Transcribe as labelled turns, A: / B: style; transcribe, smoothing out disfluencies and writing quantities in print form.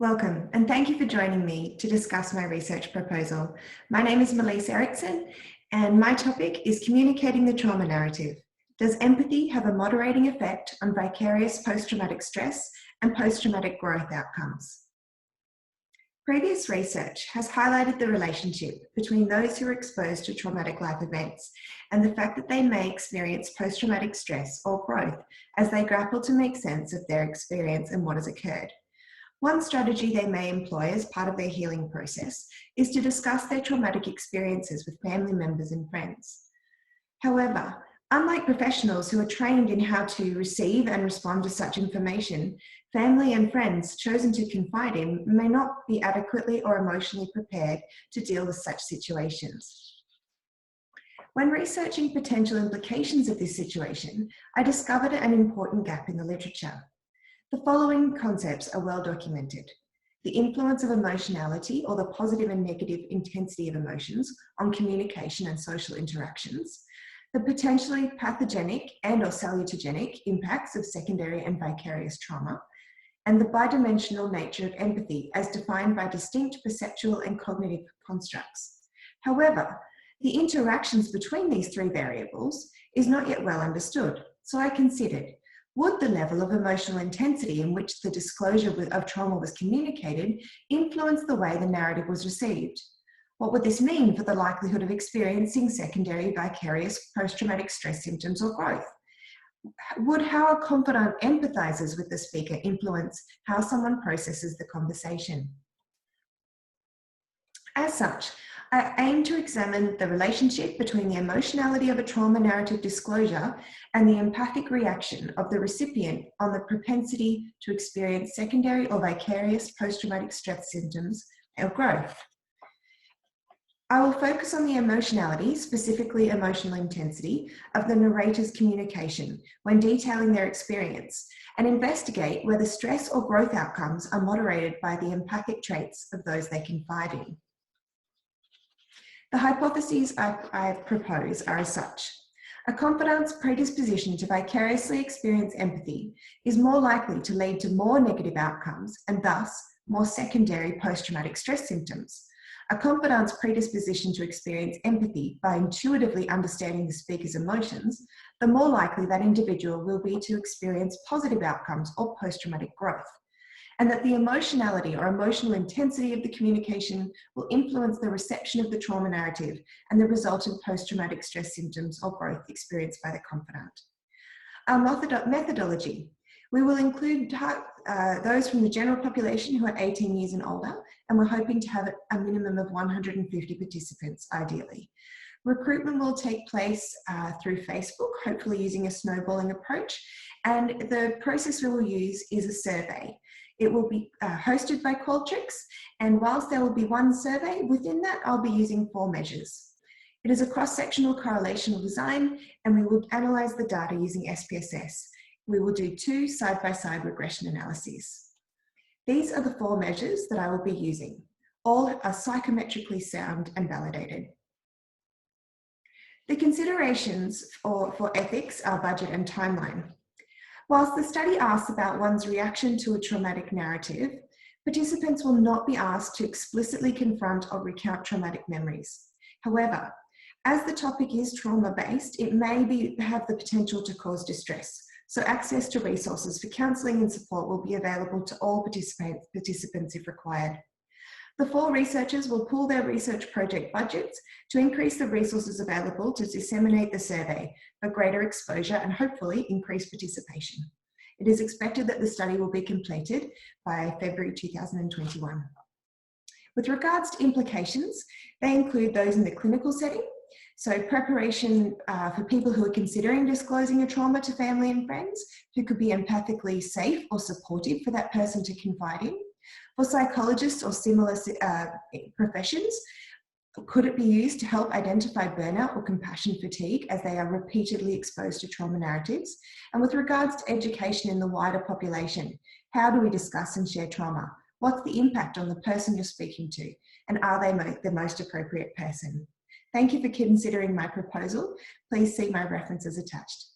A: Welcome, and thank you for joining me to discuss my research proposal. My name is Melise Eriksson, and my topic is communicating the trauma narrative. Does empathy have a moderating effect on vicarious post-traumatic stress and post-traumatic growth outcomes? Previous research has highlighted the relationship between those who are exposed to traumatic life events and the fact that they may experience post-traumatic stress or growth as they grapple to make sense of their experience and what has occurred. One strategy they may employ as part of their healing process is to discuss their traumatic experiences with family members and friends. However, unlike professionals who are trained in how to receive and respond to such information, family and friends chosen to confide in may not be adequately or emotionally prepared to deal with such situations. When researching potential implications of this situation, I discovered an important gap in the literature. The following concepts are well documented: the influence of emotionality, or the positive and negative intensity of emotions, on communication and social interactions, the potentially pathogenic and or salutogenic impacts of secondary and vicarious trauma, and the bidimensional nature of empathy as defined by distinct perceptual and cognitive constructs. However, the interactions between these three variables is not yet well understood, so I considered, would the level of emotional intensity in which the disclosure of trauma was communicated influence the way the narrative was received? What would this mean for the likelihood of experiencing secondary vicarious post-traumatic stress symptoms or growth? Would how a confidant empathizes with the speaker influence how someone processes the conversation? As such, I aim to examine the relationship between the emotionality of a trauma narrative disclosure and the empathic reaction of the recipient on the propensity to experience secondary or vicarious post-traumatic stress symptoms or growth. I will focus on the emotionality, specifically emotional intensity, of the narrator's communication when detailing their experience, and investigate whether stress or growth outcomes are moderated by the empathic traits of those they confide in. The hypotheses I propose are as such. A confidant's predisposition to vicariously experience empathy is more likely to lead to more negative outcomes and thus more secondary post-traumatic stress symptoms. A confidant's predisposition to experience empathy by intuitively understanding the speaker's emotions, the more likely that individual will be to experience positive outcomes or post-traumatic growth, and that the emotionality or emotional intensity of the communication will influence the reception of the trauma narrative and the resultant post-traumatic stress symptoms or growth experienced by the confidant. Our methodology. We will include those from the general population who are 18 years and older, and we're hoping to have a minimum of 150 participants, ideally. Recruitment will take place through Facebook, hopefully using a snowballing approach, and the process we will use is a survey. It will be hosted by Qualtrics, and whilst there will be one survey, within that I'll be using 4 measures. It is a cross-sectional correlational design, and we will analyse the data using SPSS. We will do 2 side-by-side regression analyses. These are the 4 measures that I will be using. All are psychometrically sound and validated. The considerations for ethics are budget and timeline. Whilst the study asks about one's reaction to a traumatic narrative, participants will not be asked to explicitly confront or recount traumatic memories. However, as the topic is trauma-based, it may have the potential to cause distress, so access to resources for counselling and support will be available to all participants if required. The 4 researchers will pool their research project budgets to increase the resources available to disseminate the survey for greater exposure and hopefully increase participation. It is expected that the study will be completed by February 2021. With regards to implications, they include those in the clinical setting, so preparation for people who are considering disclosing a trauma to family and friends, who could be empathically safe or supportive for that person to confide in. For psychologists or similar professions, could it be used to help identify burnout or compassion fatigue as they are repeatedly exposed to trauma narratives? And with regards to education in the wider population, how do we discuss and share trauma? What's the impact on the person you're speaking to? And are they the most appropriate person? Thank you for considering my proposal. Please see my references attached.